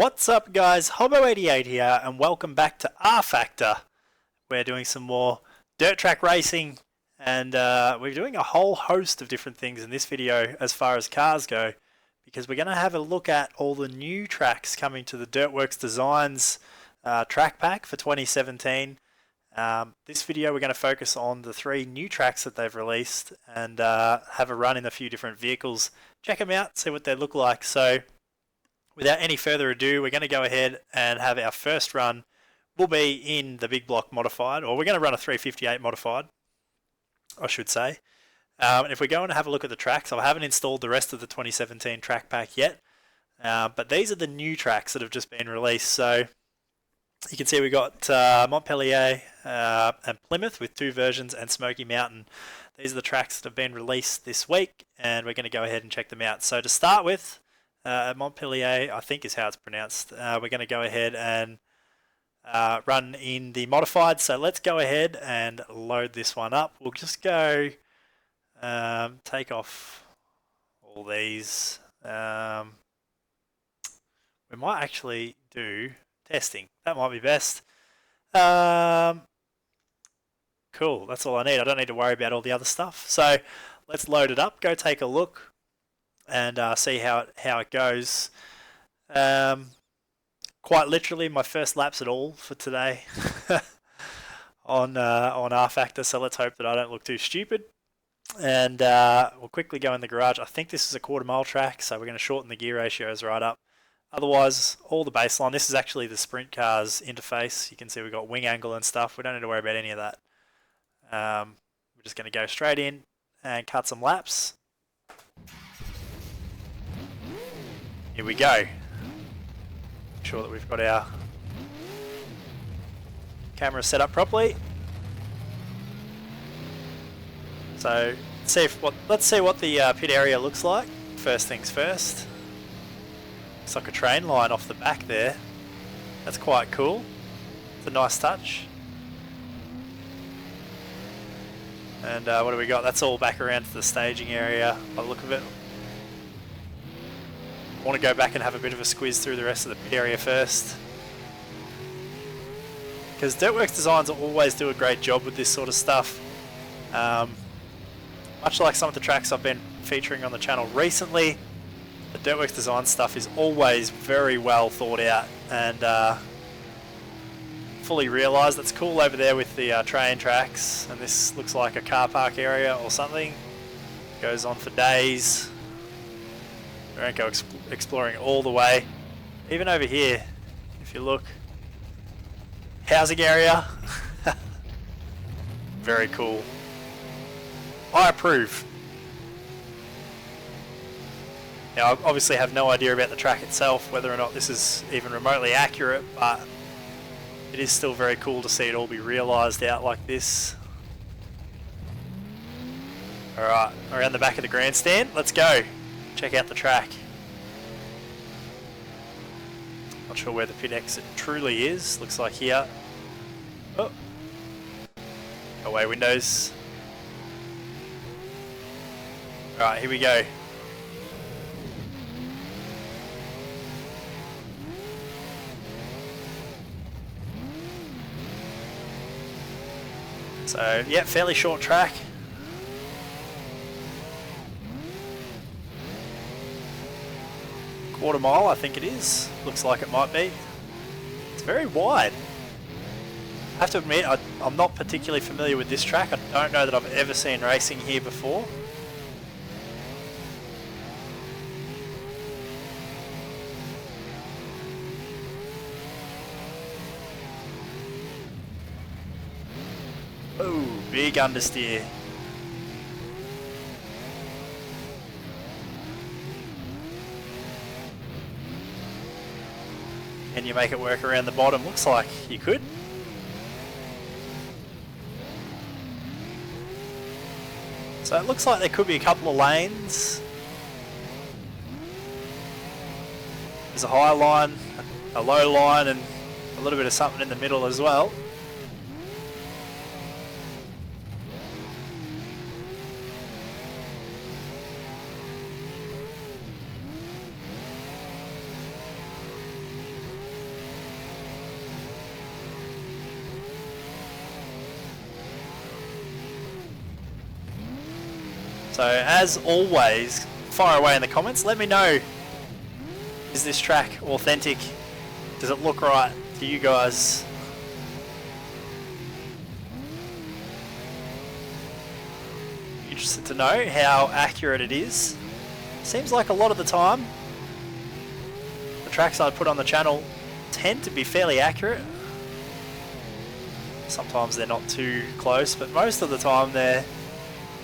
What's up guys, Hobo88 here and welcome back to rFactor. We're doing some more dirt track racing and we're doing a whole host of different things in this video as far as cars go, because we're going to have a look at all the new tracks coming to the DirtWorks Designs track pack for 2017. This video we're going to focus on the 3 new tracks that they've released and have a run in a few different vehicles. Check them out, see what they look like. So without any further ado, we're going to go ahead and have our first run will be in the big block modified, or we're going to run a 358 modified, I should say. And if we're going to have a look at the tracks, I haven't installed the rest of the 2017 track pack yet, but these are the new tracks that have just been released. So you can see we got Montpelier and Plymouth with 2 versions, and Smoky Mountain. These are the tracks that have been released this week, and we're going to go ahead and check them out. So to start with, Montpelier, I think is how it's pronounced. We're going to go ahead and run in the modified. So let's go ahead and load this one up. We'll just go take off all these. We might actually do testing. That might be best. Cool, that's all I need. I don't need to worry about all the other stuff. So let's load it up, go take a look and see how it goes. Quite literally my first laps at all for today on rFactor, so let's hope that I don't look too stupid. And we'll quickly go in the garage. I think this is a 1/4 mile track, so we're going to shorten the gear ratios right up. Otherwise, all the baseline. This is actually the sprint cars interface. You can see we've got wing angle and stuff. We don't need to worry about any of that. We're just going to go straight in and cut some laps. Here we go. Make sure that we've got our camera set up properly. So let's see what the pit area looks like. First things first. Looks like a train line off the back there. That's quite cool. It's a nice touch. And what do we got? That's all back around to the staging area by the look of it. I want to go back and have a bit of a squiz through the rest of the pit area first, because DirtWorks Designs always do a great job with this sort of stuff. Much like some of the tracks I've been featuring on the channel recently, the DirtWorks Design stuff is always very well thought out and fully realised. That's cool over there with the train tracks, and this looks like a car park area or something. Goes on for days. We won't go exploring all the way. Even over here, if you look, housing area. Very cool. I approve. Now, I obviously have no idea about the track itself, whether or not this is even remotely accurate, but it is still very cool to see it all be realised out like this. Alright, around the back of the grandstand, let's go. Check out the track. Not sure where the pit exit truly is. Looks like here. Oh. Away windows. Alright, here we go. So, yeah, fairly short track. Quarter mile, I think it is. Looks like it might be. It's very wide. I have to admit, I'm not particularly familiar with this track. I don't know that I've ever seen racing here before. Oh, big understeer. Can you make it work around the bottom? Looks like you could. So it looks like there could be a couple of lanes. There's a high line, a low line, and a little bit of something in the middle as well. So as always, fire away in the comments. Let me know, is this track authentic? Does it look right to you guys? Interested to know how accurate it is. Seems like a lot of the time the tracks I put on the channel tend to be fairly accurate. Sometimes they're not too close, but most of the time they're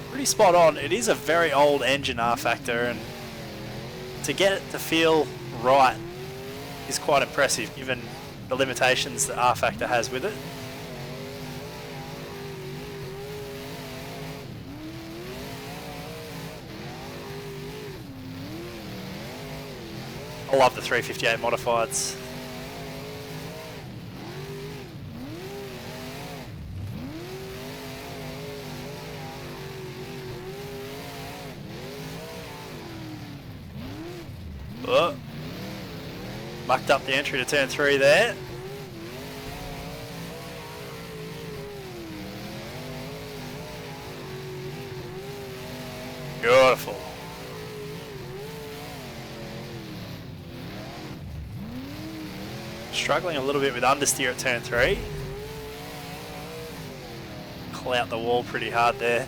pretty spot on. It is a very old engine rFactor, and to get it to feel right is quite impressive given the limitations that rFactor has with it. I love the 358 modifieds. Oh. Mucked up the entry to turn 3 there. Beautiful. Struggling a little bit with understeer at turn 3. Clout the wall pretty hard there.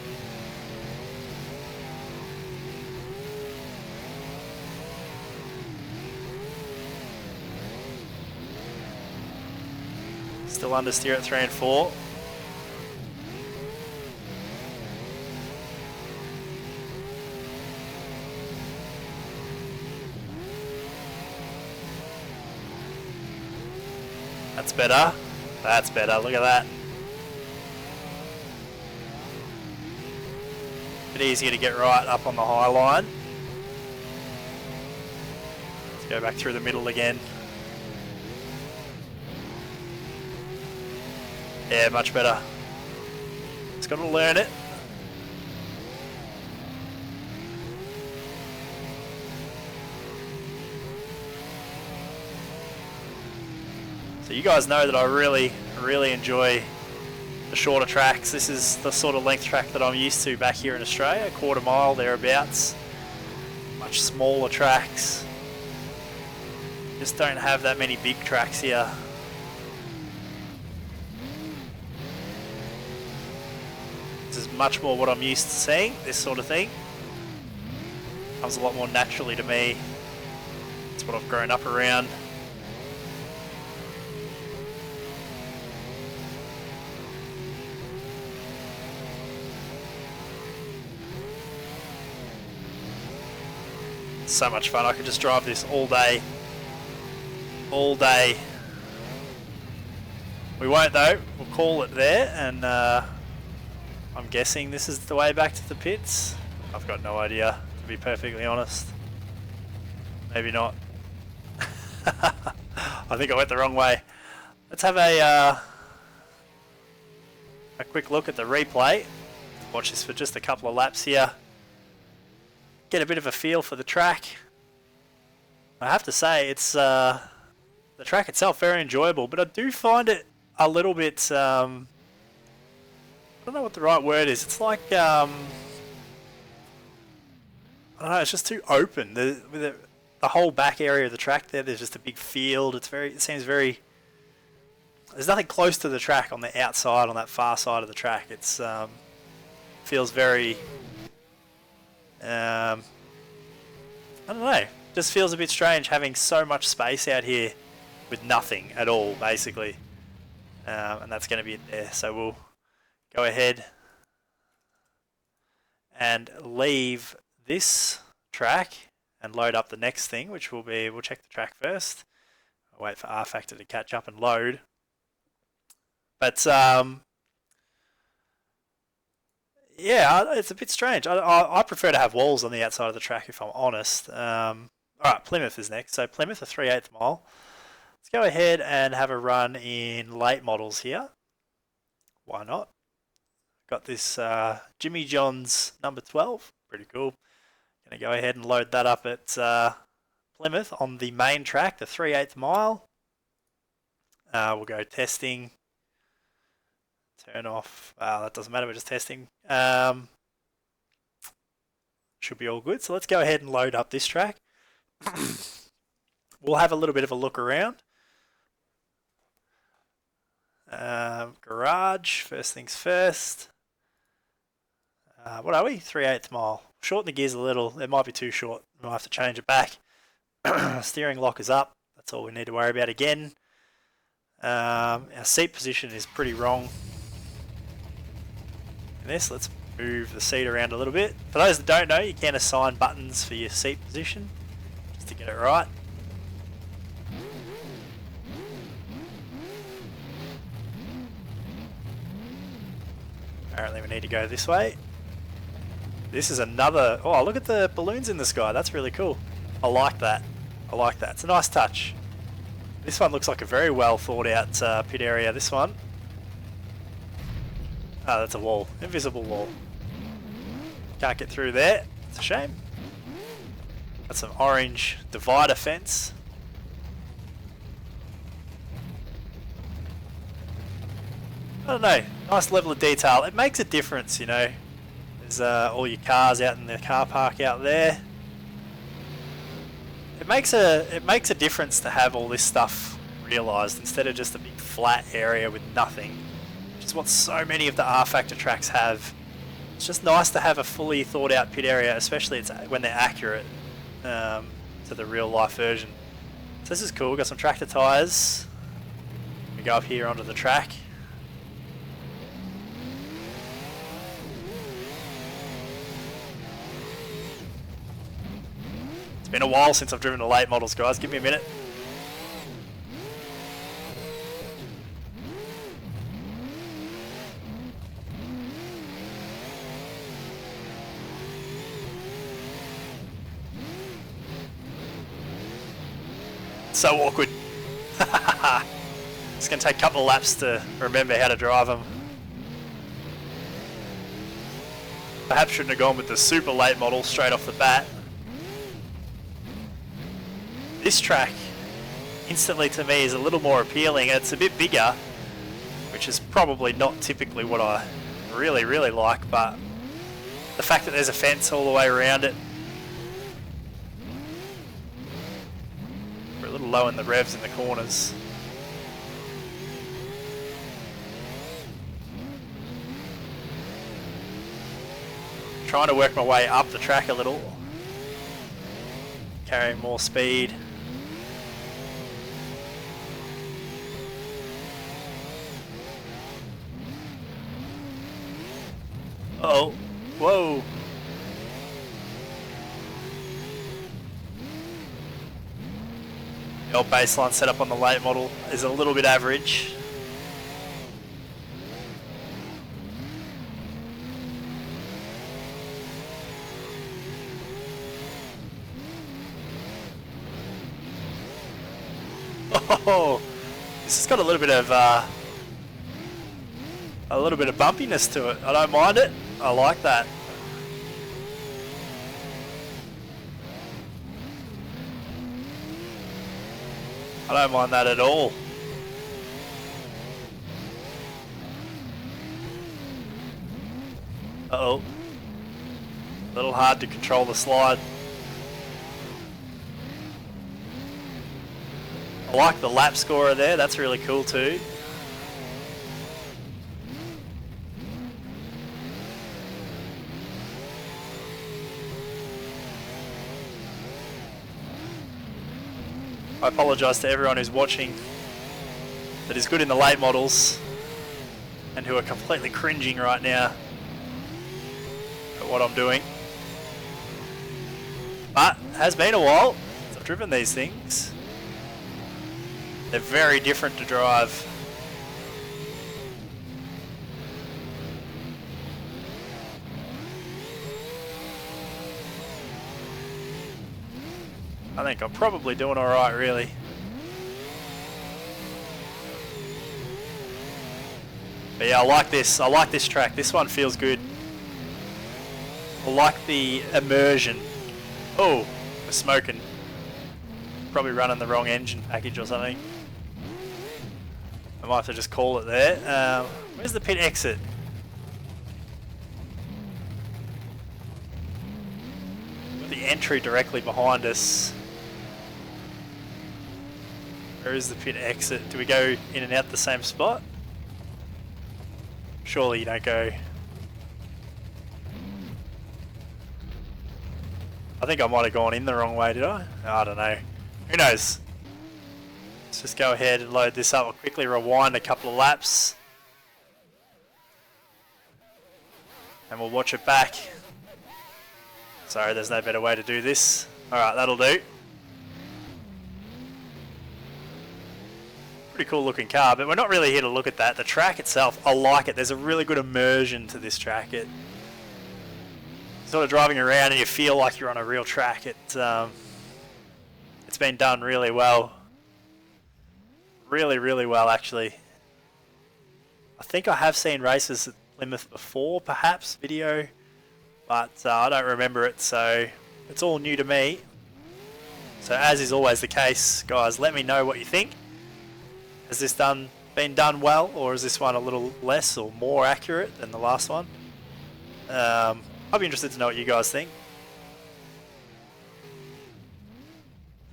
Still understeer at 3 and 4. That's better. That's better. Look at that. Bit easier to get right up on the high line. Let's go back through the middle again. Yeah, much better. It's got to learn it. So you guys know that I really enjoy the shorter tracks. This is the sort of length track that I'm used to back here in Australia, a quarter mile thereabouts. Much smaller tracks. Just don't have that many big tracks here. This is much more what I'm used to seeing, this sort of thing. Comes a lot more naturally to me. It's what I've grown up around. So much fun. I could just drive this all day. All day. We won't though. We'll call it there, and I'm guessing this is the way back to the pits. I've got no idea, to be perfectly honest. Maybe not. I think I went the wrong way. Let's have a quick look at the replay. Watch this for just a couple of laps here. Get a bit of a feel for the track. I have to say, it's the track itself very enjoyable, but I do find it a little bit, I don't know what the right word is. It's like, I don't know, it's just too open. With the whole back area of the track there, there's just a big field. It seems very, there's nothing close to the track on the outside, on that far side of the track. It's feels very, I don't know, just feels a bit strange having so much space out here with nothing at all, basically. And that's going to be it there. So we'll go ahead and leave this track and load up the next thing, which will be, we'll check the track first. I'll wait for rFactor to catch up and load. But yeah, it's a bit strange. I prefer to have walls on the outside of the track, if I'm honest. Alright, Plymouth is next. So Plymouth, a 3/8 mile. Let's go ahead and have a run in late models here. Why not? Got this Jimmy John's number 12. Pretty cool. Going to go ahead and load that up at Plymouth on the main track, the 3/8 mile. We'll go testing. Turn off. That doesn't matter, we're just testing. should be all good. So let's go ahead and load up this track. We'll have a little bit of a look around. Garage, first things first. What are we? 3/8 mile. Shorten the gears a little. It might be too short. We'll have to change it back. Steering lock is up. That's all we need to worry about again. Our seat position is pretty wrong. In this, let's move the seat around a little bit. For those that don't know, you can assign buttons for your seat position just to get it right. Apparently we need to go this way. This is another... Oh, look at the balloons in the sky. That's really cool. I like that. I like that. It's a nice touch. This one looks like a very well thought out pit area. This one. Oh, that's a wall. Invisible wall. Can't get through there. It's a shame. Got some orange divider fence. I don't know. Nice level of detail. It makes a difference, you know. There's all your cars out in the car park out there. It makes a difference to have all this stuff realised instead of just a big flat area with nothing, which is what so many of the rFactor tracks have. It's just nice to have a fully thought out pit area, especially when they're accurate to the real life version. So this is cool. We've got some tractor tyres. We go up here onto the track. It's been a while since I've driven the late models, guys. Give me a minute. So awkward. It's going to take a couple of laps to remember how to drive them. Perhaps shouldn't have gone with the super late model straight off the bat. This track, instantly to me, is a little more appealing. It's a bit bigger, which is probably not typically what I really like, but the fact that there's a fence all the way around it. We're a little low in the revs in the corners. Trying to work my way up the track a little. Carrying more speed. Uh-oh. Whoa. The old baseline setup on the late model is a little bit average. Oh, this has got a little bit of bumpiness to it. I don't mind it. I like that. I don't mind that at all. Uh-oh. A little hard to control the slide. I like the lap scorer there, that's really cool too. I apologise to everyone who's watching that is good in the late models and who are completely cringing right now at what I'm doing. But it has been a while since I've driven these things. They're very different to drive. I think I'm probably doing alright, really. But yeah, I like this. I like this track. This one feels good. I like the immersion. Oh, we're smoking. Probably running the wrong engine package or something. I might have to just call it there. Where's the pit exit? entry directly behind us. Where is the pit exit? Do we go in and out the same spot? Surely you don't go... I think I might have gone in the wrong way, did I? I don't know. Who knows? Let's just go ahead and load this up. I'll quickly rewind a couple of laps. And we'll watch it back. Sorry, there's no better way to do this. Alright, that'll do. Pretty cool looking car, but we're not really here to look at that. The track itself, I like it. There's a really good immersion to this track. It sort of driving around and you feel like you're on a real track. It's been done really well. Really well, actually. I think I have seen races at Plymouth before, perhaps, video, but I don't remember it, so it's all new to me. So as is always the case, guys, let me know what you think. Has this been done well, or is this one a little less or more accurate than the last one? I'll be interested to know what you guys think.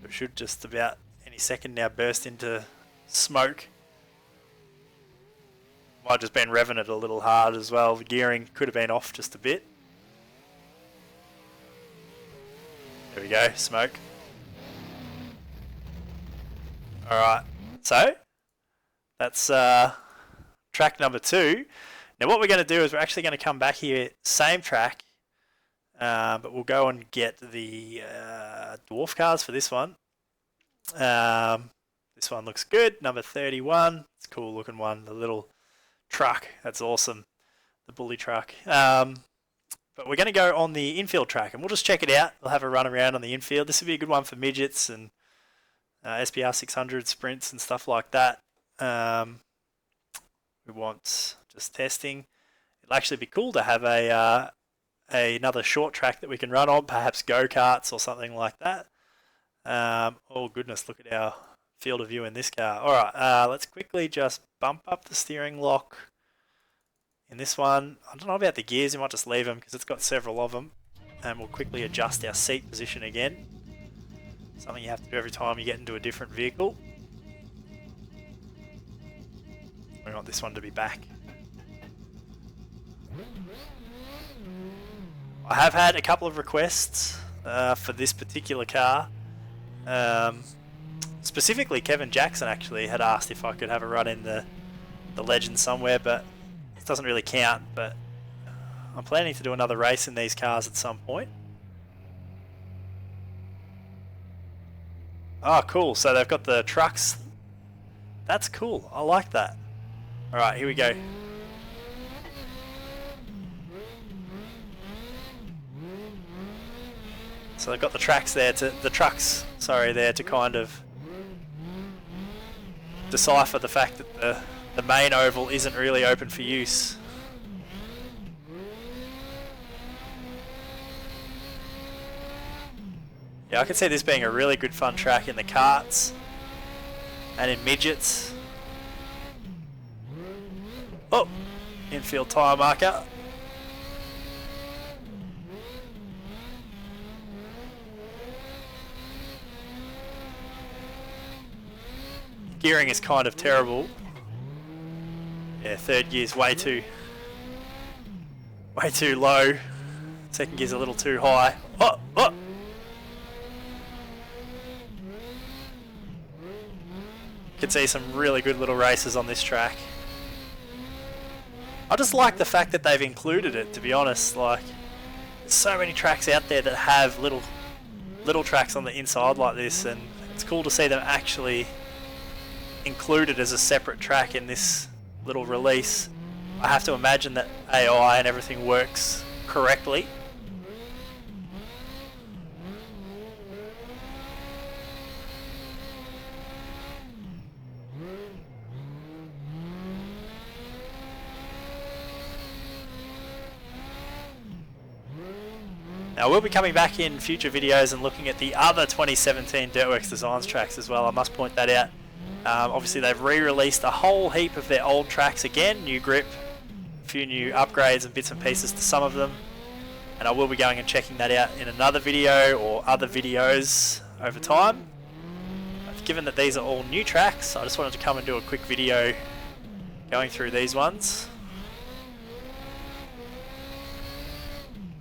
It should just about any second now burst into smoke. Might have just been revving it a little hard as well. The gearing could have been off just a bit. There we go, smoke. Alright, so that's track number 2. Now what we're going to do is we're actually going to come back here, same track, but we'll go and get the dwarf cars for this one. This one looks good, number 31. It's a cool looking one, the little truck, that's awesome, the bully truck. But we're going to go on the infield track and we'll just check it out. We'll have a run around on the infield. This would be a good one for midgets and SPR 600 sprints and stuff like that. We want just testing. It'll actually be cool to have another short track that we can run on, perhaps go-karts or something like that. Oh goodness, look at our field of view in this car. Alright, let's quickly just bump up the steering lock in this one. I don't know about the gears, you might just leave them because it's got several of them. And we'll quickly adjust our seat position again. Something you have to do every time you get into a different vehicle. We want this one to be back. I have had a couple of requests for this particular car. Specifically, Kevin Jackson actually had asked if I could have a run in the Legend somewhere, but it doesn't really count. But I'm planning to do another race in these cars at some point. Oh, cool. So they've got the trucks. That's cool. I like that. Alright, here we go. So they've got the trucks there to kind of decipher the fact that the main oval isn't really open for use. Yeah, I could see this being a really good fun track in the karts and in midgets. Oh, infield tyre marker. Gearing is kind of terrible. Yeah, third gear's way too low. Second gear's a little too high. Oh, oh. You can see some really good little races on this track. I just like the fact that they've included it, to be honest. Like, there's so many tracks out there that have little tracks on the inside like this, and it's cool to see them actually included as a separate track in this little release. I have to imagine that AI and everything works correctly. Now we'll be coming back in future videos and looking at the other 2017 DirtWorks Designs tracks as well. I must point that out. Obviously they've re-released a whole heap of their old tracks again, new grip, a few new upgrades and bits and pieces to some of them. and I will be going and checking that out in another video or other videos over time. But given that these are all new tracks, I just wanted to come and do a quick video going through these ones.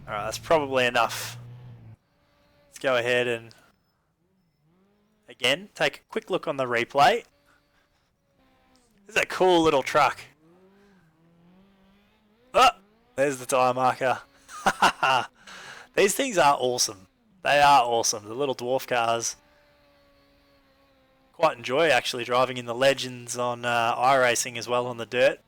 Alright, that's probably enough. Let's go ahead and again take a quick look on the replay. This is a cool little truck. Oh, there's the tyre marker. These things are awesome. They are awesome. The little dwarf cars. Quite enjoy actually driving in the Legends on iRacing as well on the dirt.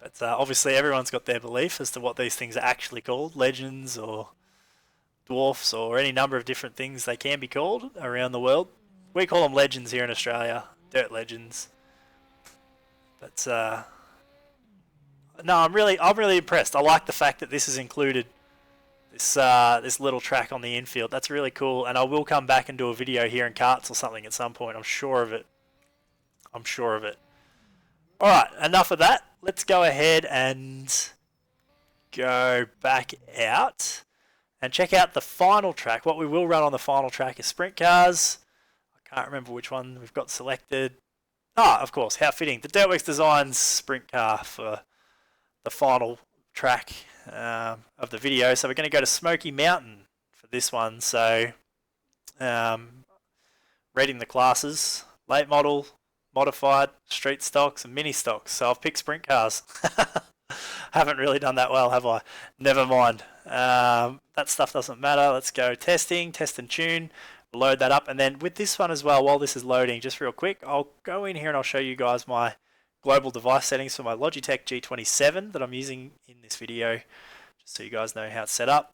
But obviously everyone's got their belief as to what these things are actually called. Legends or dwarfs or any number of different things they can be called around the world. We call them Legends here in Australia. Dirt Legends. But no, I'm really impressed. I like the fact that this has included this little track on the infield. That's really cool, and I will come back and do a video here in karts or something at some point. I'm sure of it. I'm sure of it. All right, enough of that. Let's go ahead and go back out and check out the final track. What we will run on the final track is sprint cars. I can't remember which one we've got selected. Ah, of course, how fitting. The DirtWorks Designs sprint car for the final track of the video. So we're going to go to Smoky Mountain for this one. So reading the classes, late model, modified, street stocks and mini stocks. So I've picked sprint cars. Haven't really done that well, have I? Never mind. That stuff doesn't matter. Let's go testing, test and tune. Load that up, and then with this one as well, while this is loading, just real quick, I'll go in here and I'll show you guys my global device settings for my Logitech G27 that I'm using in this video, just so you guys know how it's set up.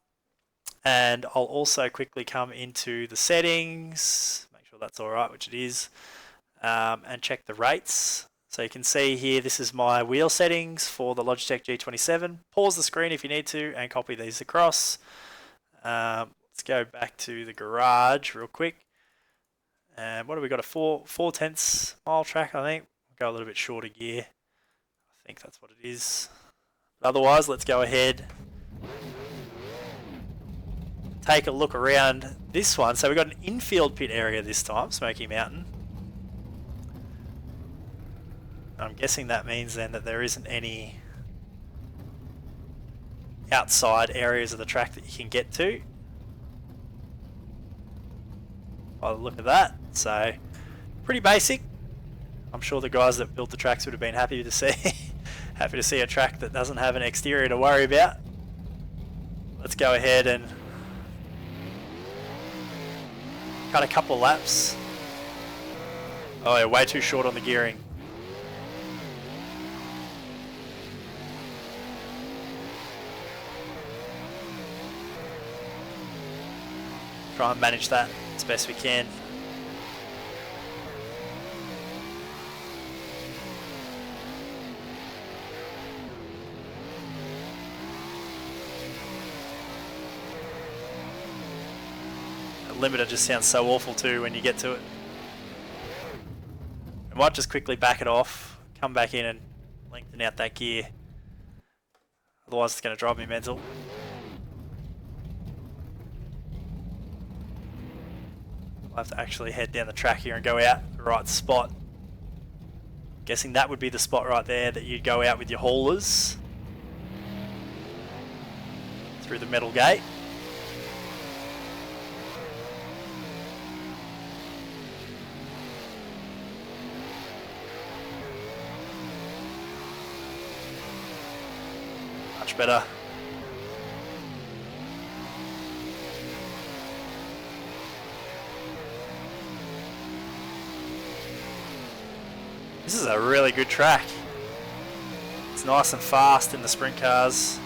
And I'll also quickly come into the settings, make sure that's alright, which it is, and check the rates. So you can see here, this is my wheel settings for the Logitech G27. Pause the screen if you need to and copy these across. Let's go back to the garage real quick. And what have we got? A 4/10 mile track, I think. We'll go a little bit shorter gear. I think that's what it is. But otherwise, let's go ahead. Take a look around this one. So we've got an infield pit area this time, Smoky Mountain. I'm guessing that means then that there isn't any outside areas of the track that you can get to. By the look of that, so pretty basic. I'm sure the guys that built the tracks would have been happy to see happy to see a track that doesn't have an exterior to worry about. Let's go ahead and cut a couple laps. Oh, yeah, way too short on the gearing. Try and manage that as best we can. The limiter just sounds so awful too when you get to it. I might just quickly back it off, come back in and lengthen out that gear. Otherwise it's going to drive me mental. I'll have to actually head down the track here and go out the right spot. Guessing that would be the spot right there that you'd go out with your haulers. Through the metal gate. Much better. This is a really good track. It's nice and fast in the sprint cars.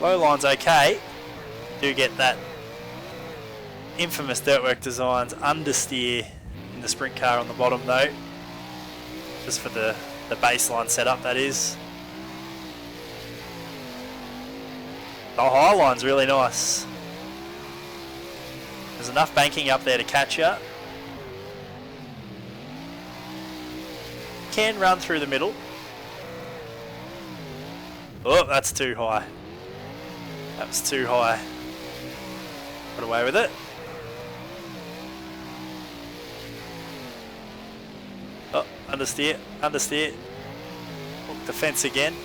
Low line's okay. Do get that infamous DirtWorks Designs understeer in the sprint car on the bottom though, just for the baseline setup, that is. The high line's really nice. There's enough banking up there to catch you. Can run through the middle. Oh, that's too high. That was too high. Got away with it. Oh, understeer, understeer. Hook the fence again.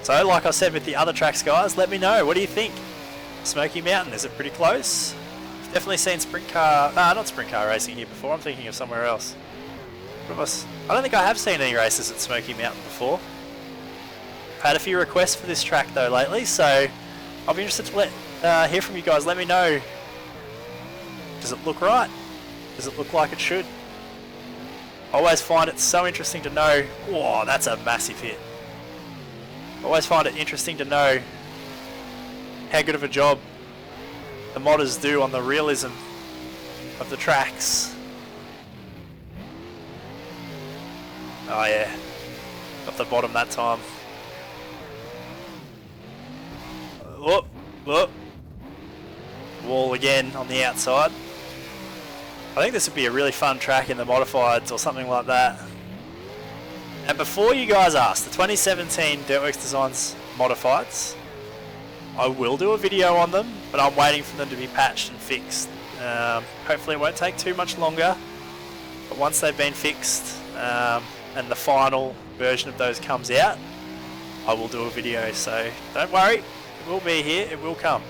So, like I said with the other tracks, guys, let me know. What do you think? Smoky Mountain, is it pretty close? I've definitely seen sprint car, not sprint car racing here before. I'm thinking of somewhere else. I don't think I have seen any races at Smoky Mountain before. I've had a few requests for this track though lately, so I'll be interested to hear from you guys. Let me know. Does it look right? Does it look like it should? I always find it so interesting to know. Whoa, that's a massive hit. I always find it interesting to know how good of a job the modders do on the realism of the tracks. Oh yeah, got the bottom that time. Whoop, whoop. Wall again on the outside. I think this would be a really fun track in the modifieds or something like that. And before you guys ask, the 2017 DirtWorks Designs modifieds, I will do a video on them, but I'm waiting for them to be patched and fixed. Hopefully it won't take too much longer, but once they've been fixed and the final version of those comes out, I will do a video, so don't worry, it will be here, it will come.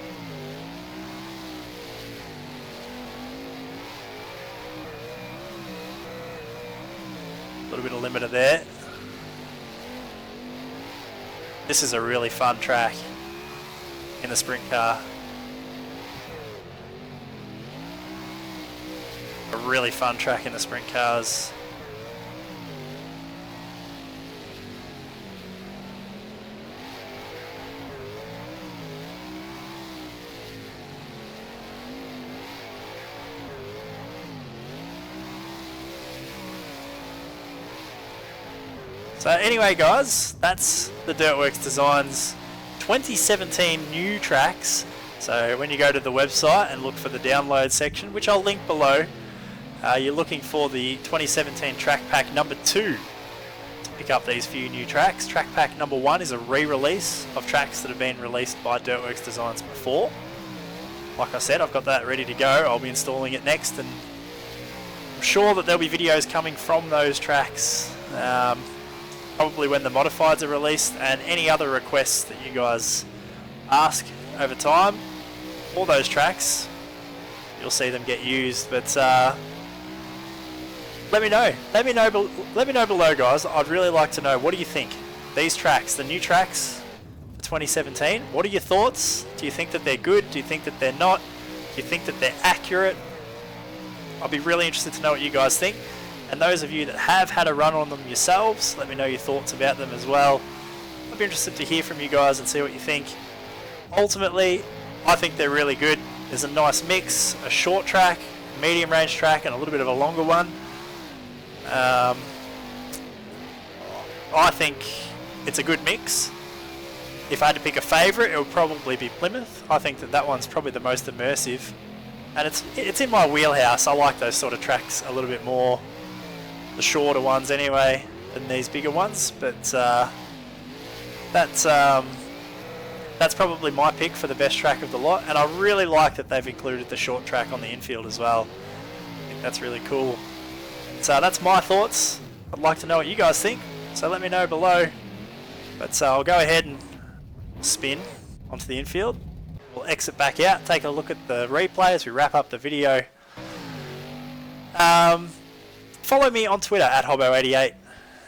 A little bit of limiter there. This is a really fun track in the sprint car. A really fun track in the sprint cars. So anyway guys, that's the DirtWorks Designs 2017 new tracks. So when you go to the website and look for the download section, which I'll link below, you're looking for the 2017 track pack number 2 to pick up these few new tracks. Track pack number 1 is a re-release of tracks that have been released by DirtWorks Designs before. Like I said, I've got that ready to go. I'll be installing it next, and I'm sure that there'll be videos coming from those tracks. Probably when the modifieds are released, and any other requests that you guys ask over time. All those tracks, you'll see them get used. But let me know. Let me know below, guys. I'd really like to know, what do you think? These tracks, the new tracks for 2017. What are your thoughts? Do you think that they're good? Do you think that they're not? Do you think that they're accurate? I'll be really interested to know what you guys think. And those of you that have had a run on them yourselves, let me know your thoughts about them as well. I'd be interested to hear from you guys and see what you think. Ultimately, I think they're really good. There's a nice mix, a short track, a medium range track, and a little bit of a longer one. I think it's a good mix. If I had to pick a favourite, it would probably be Plymouth. I think that one's probably the most immersive. And it's in my wheelhouse. I like those sort of tracks a little bit more. The shorter ones anyway than these bigger ones, but that's probably my pick for the best track of the lot, and I really like that they've included the short track on the infield as well. I think that's really cool. So that's my thoughts. I'd like to know what you guys think, so let me know below. But I'll go ahead and spin onto the infield. We'll exit back out, take a look at the replay as we wrap up the video. Follow me on Twitter at Hobbo88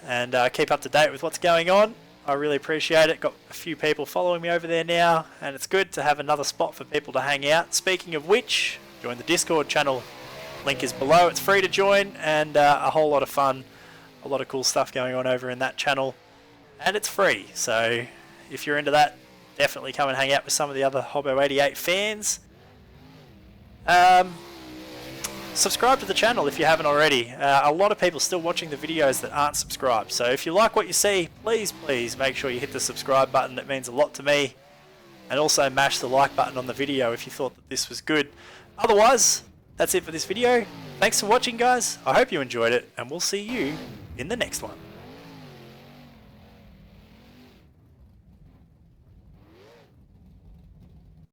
and keep up to date with what's going on. I really appreciate it. Got a few people following me over there now, and it's good to have another spot for people to hang out. Speaking of which, join the Discord channel. Link is below. It's free to join, and a whole lot of fun. A lot of cool stuff going on over in that channel, and it's free. So if you're into that, definitely come and hang out with some of the other Hobbo88 fans. subscribe to the channel if you haven't already. A lot of people still watching the videos that aren't subscribed. So if you like what you see, please make sure you hit the subscribe button. It means a lot to me. And also mash the like button on the video if you thought that this was good. Otherwise, that's it for this video. Thanks for watching, guys. I hope you enjoyed it, and we'll see you in the next one.